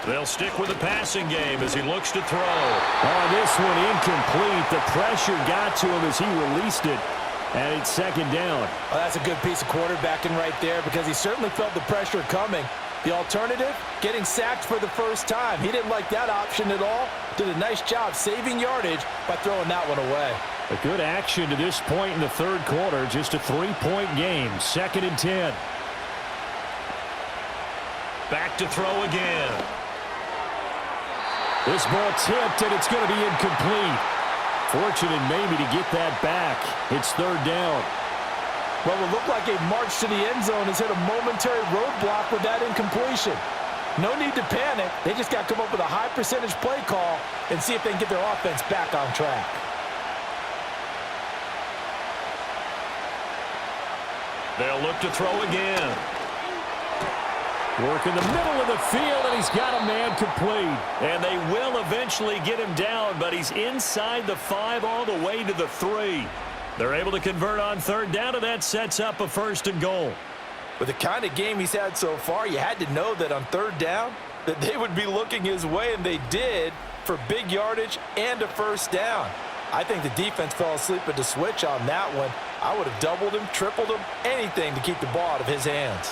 They'll stick with the passing game as he looks to throw. Oh, this one incomplete. The pressure got to him as he released it. And it's 2nd down. Oh, that's a good piece of quarterbacking right there because he certainly felt the pressure coming. The alternative, getting sacked for the 1st time. He didn't like that option at all. Did a nice job saving yardage by throwing that one away. A good action to this point in the 3rd quarter. Just a 3-point game. 2nd and 10. Back to throw again. This ball tipped, and it's going to be incomplete. Fortunate maybe to get that back. It's 3rd down. Well, it looked like a march to the end zone has hit a momentary roadblock with that incompletion. No need to panic. They just got to come up with a high percentage play call and see if they can get their offense back on track. They'll look to throw again. Work in the middle of the field, and he's got a man complete. And they will eventually get him down, but he's inside the 5 all the way to the 3. They're able to convert on third down, and that sets up a 1st and goal. With the kind of game he's had so far, you had to know that on third down that they would be looking his way, and they did, for big yardage and a 1st down. I think the defense fell asleep at the switch on that one. I would have doubled him, tripled him, anything to keep the ball out of his hands.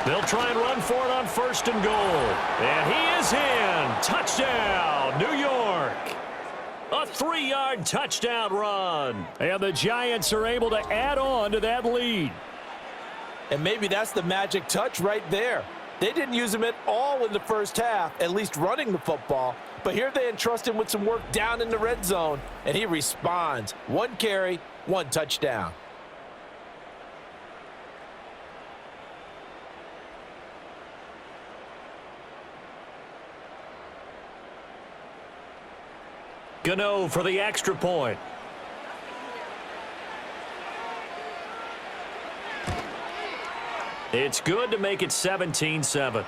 They'll try and run for it on 1st and goal. And he is in. Touchdown, New York. A 3-yard touchdown run. And the Giants are able to add on to that lead. And maybe that's the magic touch right there. They didn't use him at all in the first half, at least running the football. But here they entrust him with some work down in the red zone, and he responds. 1 carry, 1 touchdown. Gano for the extra point. It's good to make it 17-7.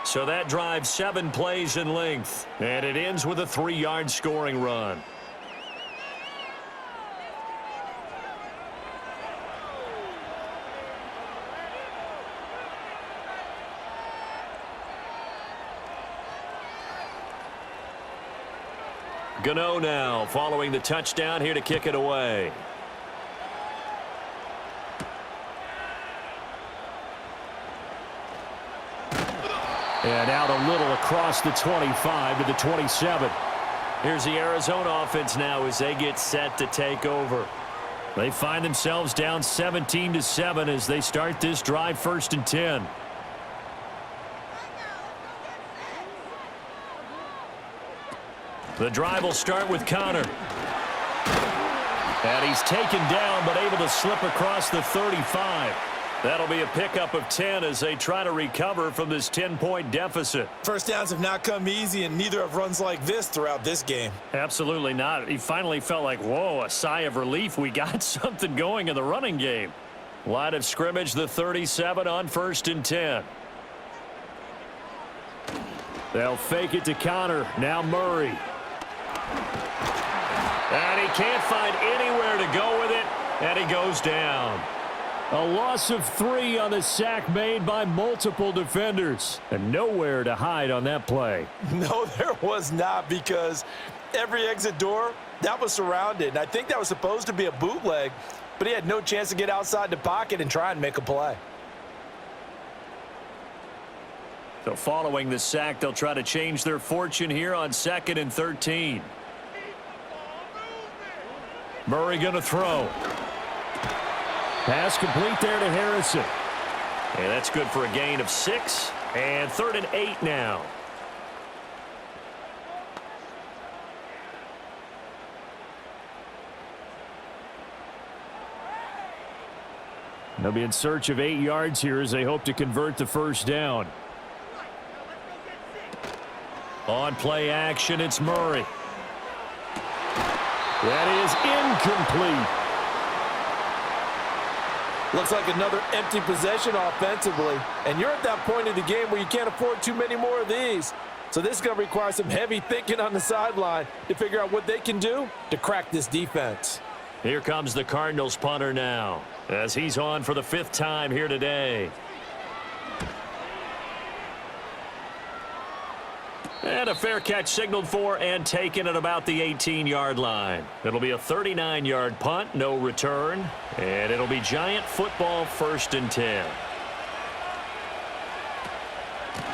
So that drives 7 plays in length, and it ends with a 3-yard scoring run. Gano now following the touchdown here to kick it away. And out a little across the 25 to the 27. Here's the Arizona offense now as they get set to take over. They find themselves down 17-7 as they start this drive 1st and 10. The drive will start with Connor. And he's taken down but able to slip across the 35. That'll be a pickup of 10 as they try to recover from this 10-point deficit. First downs have not come easy, and neither have runs like this throughout this game. Absolutely not. He finally felt like, whoa, a sigh of relief. We got something going in the running game. Line of scrimmage, the 37 on 1st and 10. They'll fake it to Connor. Now Murray. And he can't find anywhere to go with it, and he goes down. A loss of 3 on the sack made by multiple defenders. And nowhere to hide on that play. No, there was not, because every exit door, that was surrounded. And I think that was supposed to be a bootleg, but he had no chance to get outside the pocket and try and make a play. So following the sack, they'll try to change their fortune here on 2nd and 13. Murray going to throw. Pass complete there to Harrison. And that's good for a gain of 6. And 3rd and 8 now. They'll be in search of 8 yards here as they hope to convert the 1st down. On play action, it's Murray. That is incomplete. Looks like another empty possession offensively. And you're at that point in the game where you can't afford too many more of these. So this is going to require some heavy thinking on the sideline to figure out what they can do to crack this defense. Here comes the Cardinals punter now, as he's on for the 5th time here today. And a fair catch signaled for and taken at about the 18-yard line. It'll be a 39-yard punt, no return. And it'll be Giant football 1st and 10.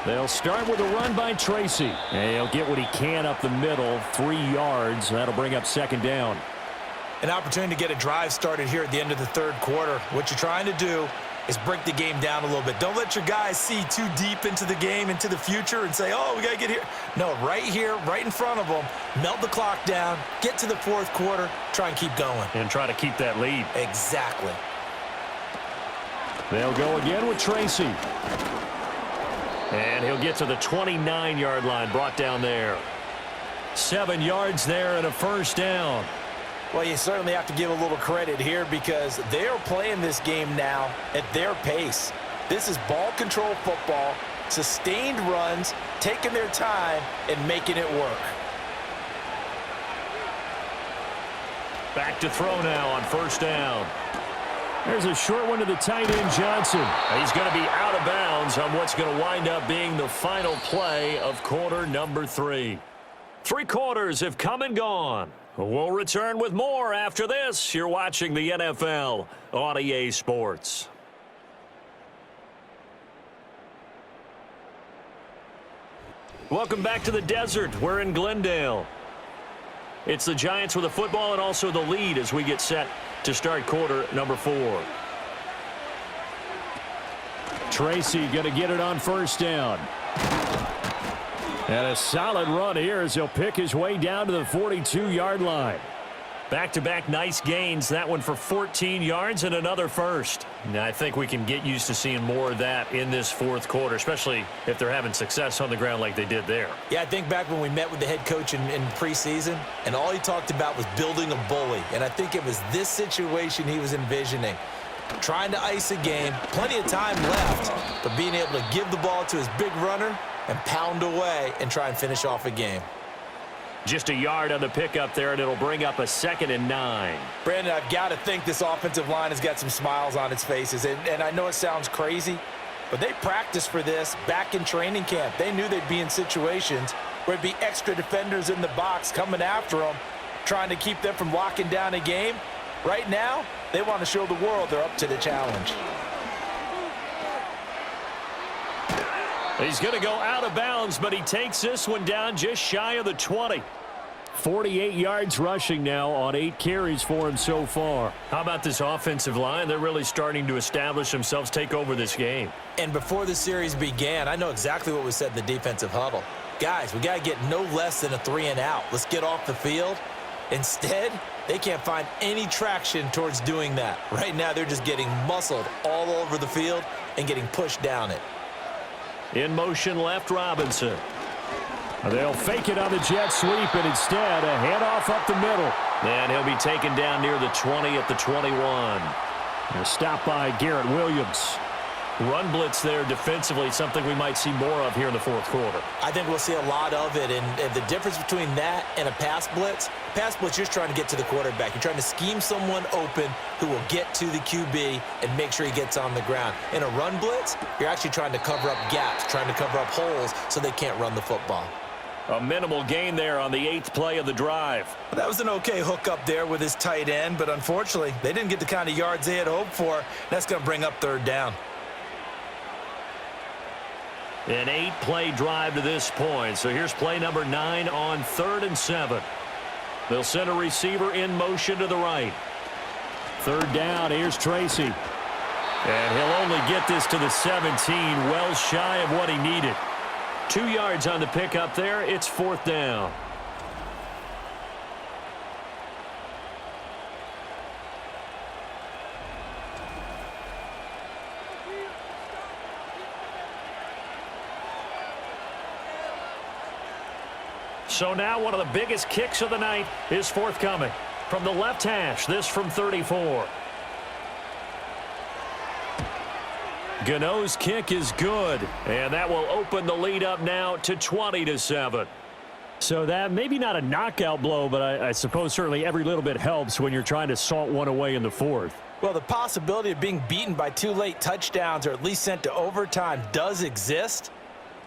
They'll start with a run by Tracy. And he'll get what he can up the middle, 3 yards. That'll bring up 2nd down. An opportunity to get a drive started here at the end of the 3rd quarter. What you're trying to do is break the game down a little bit. Don't let your guys see too deep into the game, into the future, and say, oh, we got to get here. No, right here, right in front of them, melt the clock down, get to the fourth quarter, try and keep going. And try to keep that lead. Exactly. They'll go again with Tracy. And he'll get to the 29-yard line, brought down there. 7 yards there and a first down. Well, you certainly have to give a little credit here because they're playing this game now at their pace. This is ball control football, sustained runs, taking their time, and making it work. Back to throw now on first down. There's a short one to the tight end, Johnson. He's going to be out of bounds on what's going to wind up being the final play of quarter number 3. 3 quarters have come and gone. We'll return with more after this. You're watching the NFL on EA Sports. Welcome back to the desert. We're in Glendale. It's the Giants with the football and also the lead as we get set to start quarter number 4. Tracy going to get it on first down. And a solid run here as he'll pick his way down to the 42-yard line. Back-to-back nice gains. That one for 14 yards and another first. Now, I think we can get used to seeing more of that in this fourth quarter, especially if they're having success on the ground like they did there. Yeah, I think back when we met with the head coach in preseason, and all he talked about was building a bully. And I think it was this situation he was envisioning. Trying to ice a game, plenty of time left, but being able to give the ball to his big runner and pound away and try and finish off a game. Just a yard on the pickup there, and it'll bring up a 2nd and 9. Brandon, I've got to think this offensive line has got some smiles on its faces. And I know it sounds crazy, but they practiced for this back in training camp. They knew they'd be in situations where it'd be extra defenders in the box coming after them, trying to keep them from locking down a game. Right now, they want to show the world they're up to the challenge. He's going to go out of bounds, but he takes this one down just shy of the 20. 48 yards rushing now on 8 carries for him so far. How about this offensive line? They're really starting to establish themselves, take over this game. And before the series began, I know exactly what was said in the defensive huddle. Guys, we got to get no less than a 3-and-out. Let's get off the field. Instead, they can't find any traction towards doing that. Right now, they're just getting muscled all over the field and getting pushed down it. In motion left, Robinson. They'll fake it on the jet sweep, and instead, a handoff up the middle. And he'll be taken down near the 20 at the 21. And a stop by Garrett Williams. Run blitz there defensively, something we might see more of here in the fourth quarter. I think we'll see a lot of it, and the difference between that and a pass blitz, you're just trying to get to the quarterback. You're trying to scheme someone open who will get to the QB and make sure he gets on the ground. In a run blitz, you're actually trying to cover up gaps, trying to cover up holes so they can't run the football. A minimal gain there on the 8th play of the drive. That was an okay hook up there with his tight end, but unfortunately, they didn't get the kind of yards they had hoped for. That's going to bring up 3rd down. An 8-play drive to this point. So here's play number 9 on 3rd and 7. They'll send a receiver in motion to the right. 3rd down, here's Tracy. And he'll only get this to the 17, well shy of what he needed. 2 yards on the pickup there. It's 4th down. So now one of the biggest kicks of the night is forthcoming. From the left hash, this from 34. Gano's kick is good, and that will open the lead up now to 20-7. So that maybe not a knockout blow, but I suppose certainly every little bit helps when you're trying to salt one away in the 4th. Well, the possibility of being beaten by 2 late touchdowns or at least sent to overtime does exist.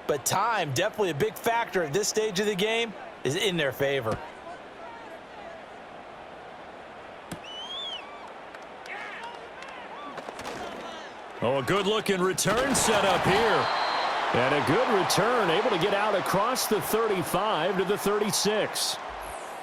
But time, definitely a big factor at this stage of the game, is in their favor. Oh, a good-looking return set up here. And a good return, able to get out across the 35 to the 36.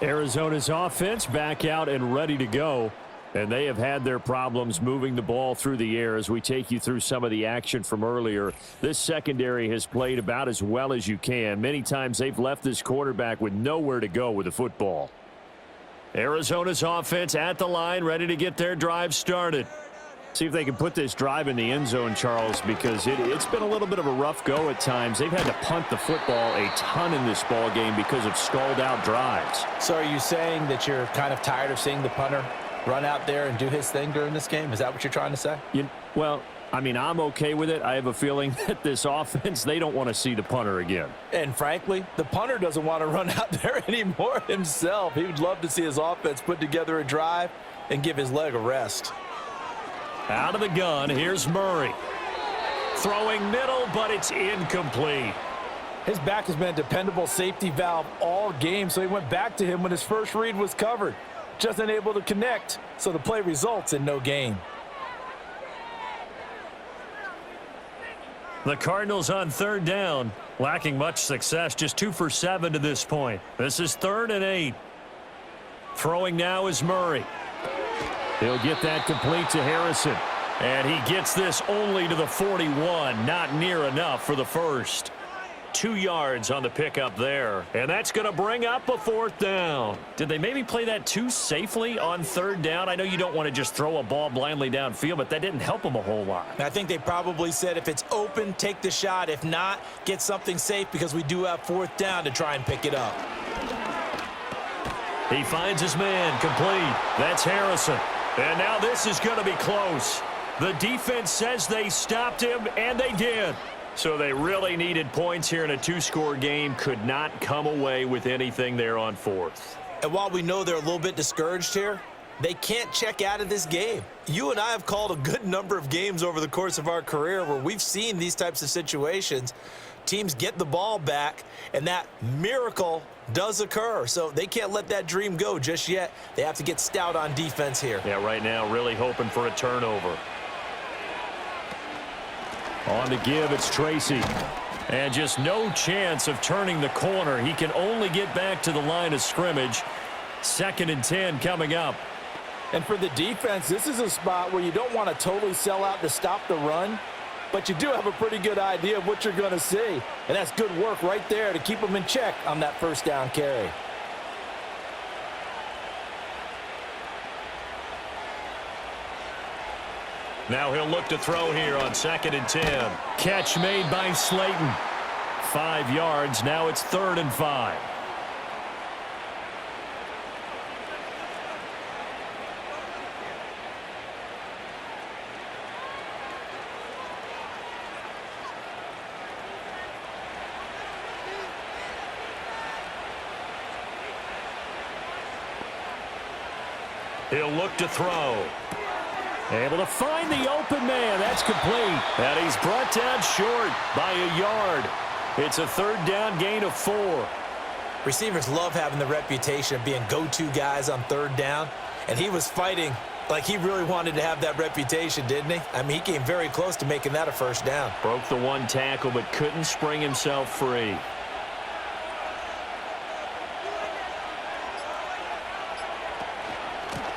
Arizona's offense back out and ready to go. And they have had their problems moving the ball through the air as we take you through some of the action from earlier. This secondary has played about as well as you can. Many times they've left this quarterback with nowhere to go with the football. Arizona's offense at the line, ready to get their drive started. See if they can put this drive in the end zone, Charles, because it's been a little bit of a rough go at times. They've had to punt the football a ton in this ball game because of stalled out drives. So are you saying that you're kind of tired of seeing the punter run out there and do his thing during this game? Is that what you're trying to say? Well, I mean, I'm okay with it. I have a feeling that this offense, they don't want to see the punter again. And frankly, the punter doesn't want to run out there anymore himself. He would love to see his offense put together a drive and give his leg a rest. Out of the gun, here's Murray. Throwing middle, but it's incomplete. His back has been a dependable safety valve all game, so he went back to him when his first read was covered. Just unable to connect, so the play results in no gain. The Cardinals on third down, lacking much success, just 2 for 7 to this point. This is 3rd and 8. Throwing now is Murray. He'll get that complete to Harrison. And he gets this only to the 41, not near enough for the first. 2 yards on the pickup there. And that's going to bring up a 4th down. Did they maybe play that too safely on 3rd down? I know you don't want to just throw a ball blindly downfield, but that didn't help them a whole lot. I think they probably said if it's open, take the shot. If not, get something safe because we do have 4th down to try and pick it up. He finds his man complete. That's Harrison. And now this is going to be close. The defense says they stopped him, and they did. So they really needed points here in a 2-score game. Could not come away with anything there on 4th. And while we know they're a little bit discouraged here, they can't check out of this game. You and I have called a good number of games over the course of our career where we've seen these types of situations. Teams get the ball back, and that miracle does occur. So they can't let that dream go just yet. They have to get stout on defense here. Yeah, right now really hoping for a turnover. On the give, it's Tracy. And just no chance of turning the corner. He can only get back to the line of scrimmage. 2nd and 10 coming up. And for the defense, this is a spot where you don't want to totally sell out to stop the run, but you do have a pretty good idea of what you're going to see. And that's good work right there to keep them in check on that 1st down carry. Now he'll look to throw here on 2nd and 10. Catch made by Slayton. 5 yards. Now it's 3rd and 5. He'll look to throw. Able to find the open man. That's complete. And he's brought down short by a yard. It's a 3rd down gain of 4. Receivers love having the reputation of being go-to guys on 3rd down. And he was fighting like he really wanted to have that reputation, didn't he? I mean, he came very close to making that a 1st down. Broke the 1 tackle, but couldn't spring himself free.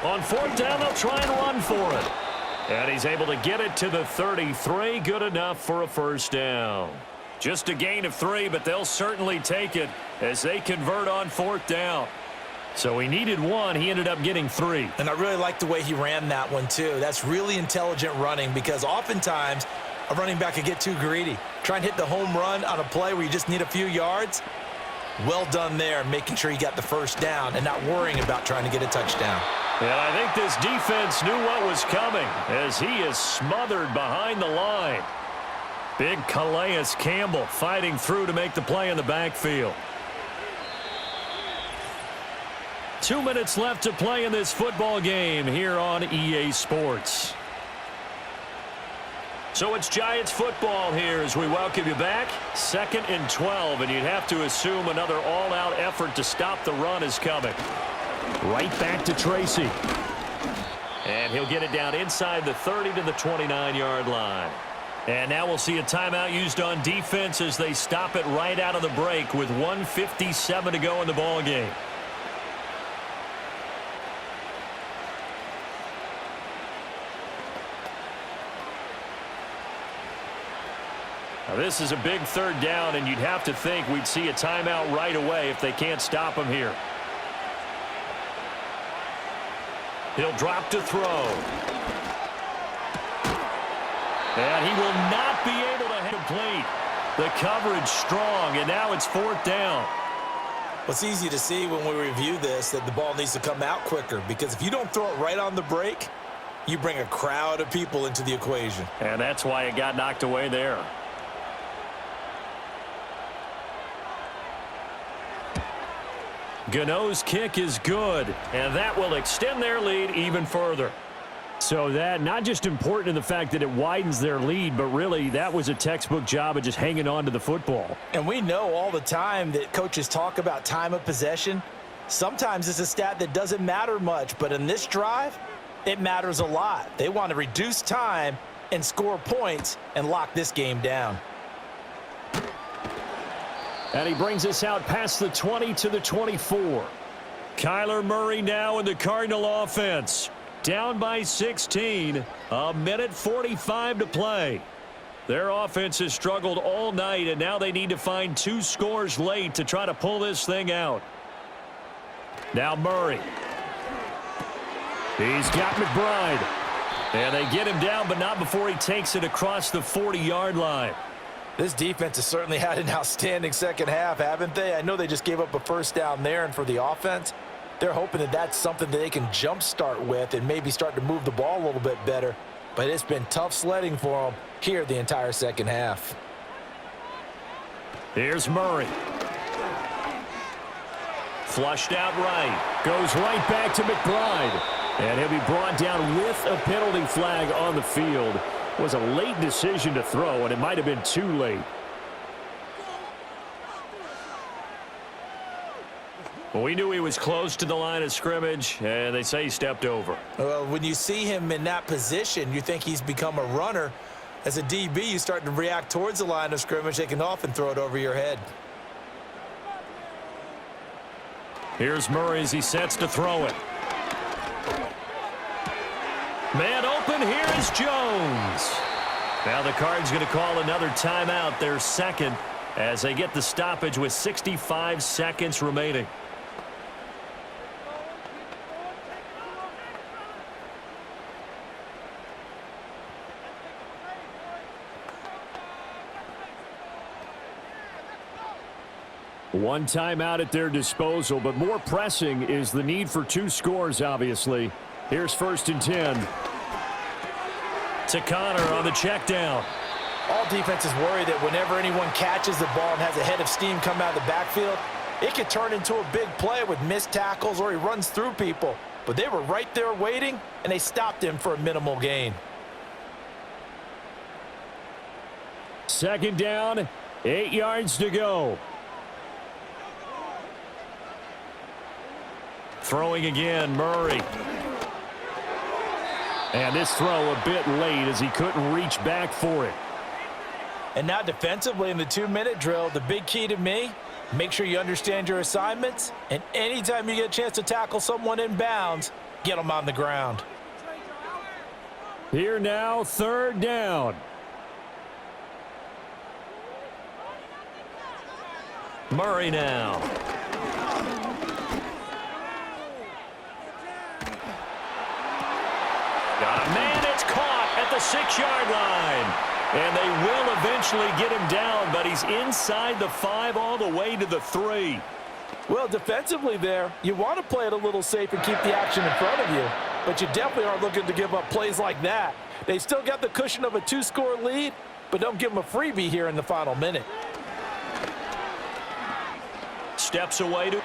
On 4th down, they'll try and run for it. And he's able to get it to the 33. Good enough for a 1st down. Just a gain of 3, but they'll certainly take it as they convert on 4th down. So he needed 1. He ended up getting 3. And I really like the way he ran that one, too. That's really intelligent running because oftentimes a running back could get too greedy. Try and hit the home run on a play where you just need a few yards. Well done there, making sure he got the 1st down and not worrying about trying to get a touchdown. And I think this defense knew what was coming as he is smothered behind the line. Big Calais Campbell fighting through to make the play in the backfield. 2 minutes left to play in this football game here on EA Sports. So it's Giants football here as we welcome you back. 2nd and 12, and you'd have to assume another all-out effort to stop the run is coming. Right back to Tracy. And he'll get it down inside the 30 to the 29-yard line. And now we'll see a timeout used on defense as they stop it right out of the break with 1:57 to go in the ball game. This is a big third down, and you'd have to think we'd see a timeout right away if they can't stop him here. He'll drop to throw. And he will not be able to complete. The coverage strong, and now it's 4th down. Well, it's easy to see when we review this that the ball needs to come out quicker, because if you don't throw it right on the break, you bring a crowd of people into the equation. And that's why it got knocked away there. Gano's kick is good, and that will extend their lead even further. So that not just important in the fact that it widens their lead, but really that was a textbook job of just hanging on to the football. And we know all the time that coaches talk about time of possession. Sometimes it's a stat that doesn't matter much, but in this drive, it matters a lot. They want to reduce time and score points and lock this game down. And he brings us out past the 20 to the 24. Kyler Murray now in the Cardinal offense. Down by 16. A minute 45 to play. Their offense has struggled all night, and now they need to find 2 scores late to try to pull this thing out. Now Murray. He's got McBride. And they get him down, but not before he takes it across the 40-yard line. This defense has certainly had an outstanding second half, haven't they? I know they just gave up a first down there, and for the offense, they're hoping that that's something that they can jumpstart with and maybe start to move the ball a little bit better. But it's been tough sledding for them here the entire second half. Here's Murray. Flushed out right. Goes right back to McBride. And he'll be brought down with a penalty flag on the field. It was a late decision to throw, and it might have been too late. Well, we knew he was close to the line of scrimmage, and they say he stepped over. Well, when you see him in that position, you think he's become a runner. As a DB, you start to react towards the line of scrimmage. They can often throw it over your head. Here's Murray as he sets to throw it. Man open, here is Jones. Now the Cards going to call another timeout, their second, as they get the stoppage with 65 seconds remaining. One timeout at their disposal, but more pressing is the need for 2 scores, obviously. Here's 1st and 10. To Connor on the check down. All defenses worry that whenever anyone catches the ball and has a head of steam come out of the backfield, it could turn into a big play with missed tackles or he runs through people. But they were right there waiting, and they stopped him for a minimal gain. 2nd down, 8 yards to go. Throwing again, Murray. And this throw a bit late as he couldn't reach back for it. And now defensively in the 2-minute drill, the big key to me, make sure you understand your assignments, and anytime you get a chance to tackle someone in bounds, get them on the ground. Here now, 3rd down. Murray now. Got a man, it's caught at the 6-yard line. And they will eventually get him down, but he's inside the 5 all the way to the 3. Well, defensively there, you want to play it a little safe and keep the action in front of you, but you definitely aren't looking to give up plays like that. They still got the cushion of a 2-score lead, but don't give them a freebie here in the final minute. Steps away to,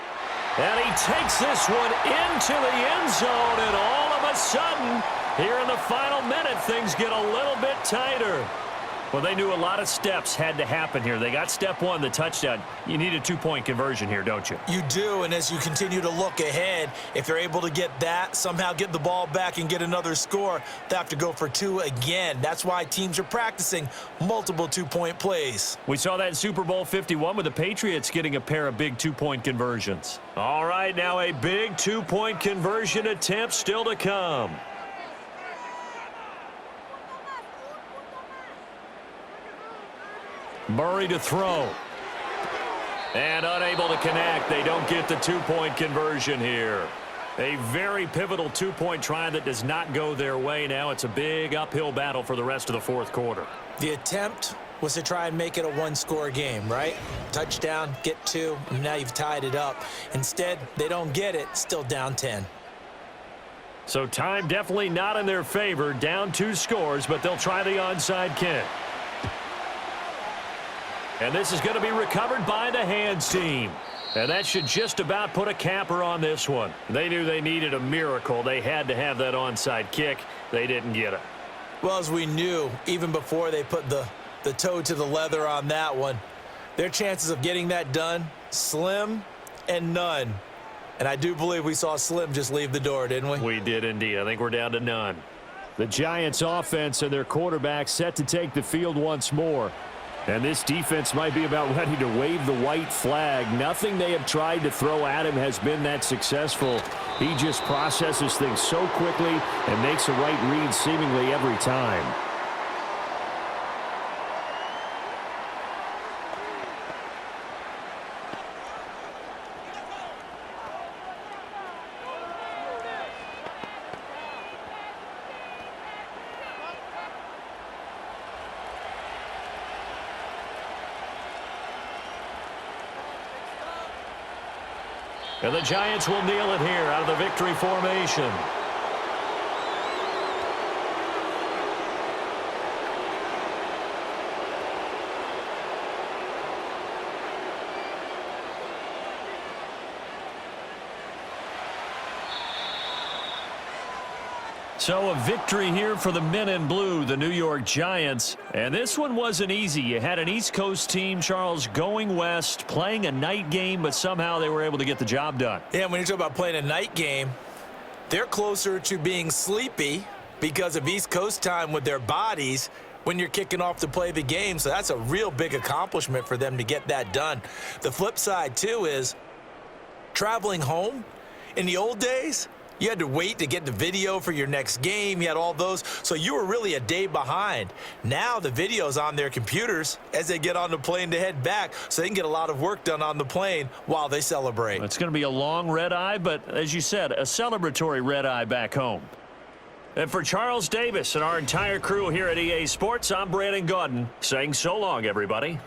and he takes this one into the end zone, and all of a sudden, here in the final minute, things get a little bit tighter. Well, they knew a lot of steps had to happen here. They got step 1, the touchdown. You need a 2-point conversion here, don't you? You do, and as you continue to look ahead, if they're able to get that, somehow get the ball back and get another score, they have to go for 2 again. That's why teams are practicing multiple 2-point plays. We saw that in Super Bowl 51 with the Patriots getting a pair of big 2-point conversions. All right, now a big 2-point conversion attempt still to come. Murray to throw. And unable to connect. They don't get the two-point conversion here. A very pivotal two-point try that does not go their way. Now it's a big uphill battle for the rest of the fourth quarter. The attempt was to try and make it a one-score game, right? Touchdown, get 2, and now you've tied it up. Instead, they don't get it, still down 10. So time definitely not in their favor. Down 2 scores, but they'll try the onside kick. And this is going to be recovered by the hands team. And that should just about put a capper on this one. They knew they needed a miracle. They had to have that onside kick. They didn't get it. Well, as we knew, even before they put the toe to the leather on that one, their chances of getting that done, slim and none. And I do believe we saw Slim just leave the door, didn't we? We did indeed. I think we're down to none. The Giants offense and their quarterback set to take the field once more. And this defense might be about ready to wave the white flag. Nothing they have tried to throw at him has been that successful. He just processes things so quickly and makes a right read seemingly every time. And the Giants will kneel it here out of the victory formation. So a victory here for the men in blue, the New York Giants. And this one wasn't easy. You had an East Coast team, Charles, going west, playing a night game, but somehow they were able to get the job done. Yeah, when you talk about playing a night game, they're closer to being sleepy because of East Coast time with their bodies when you're kicking off to play the game. So that's a real big accomplishment for them to get that done. The flip side, too, is traveling home in the old days, you had to wait to get the video for your next game. You had all those. So you were really a day behind. Now the video's on their computers as they get on the plane to head back, so they can get a lot of work done on the plane while they celebrate. It's going to be a long red eye, but as you said, a celebratory red eye back home. And for Charles Davis and our entire crew here at EA Sports, I'm Brandon Gaudin saying so long, everybody.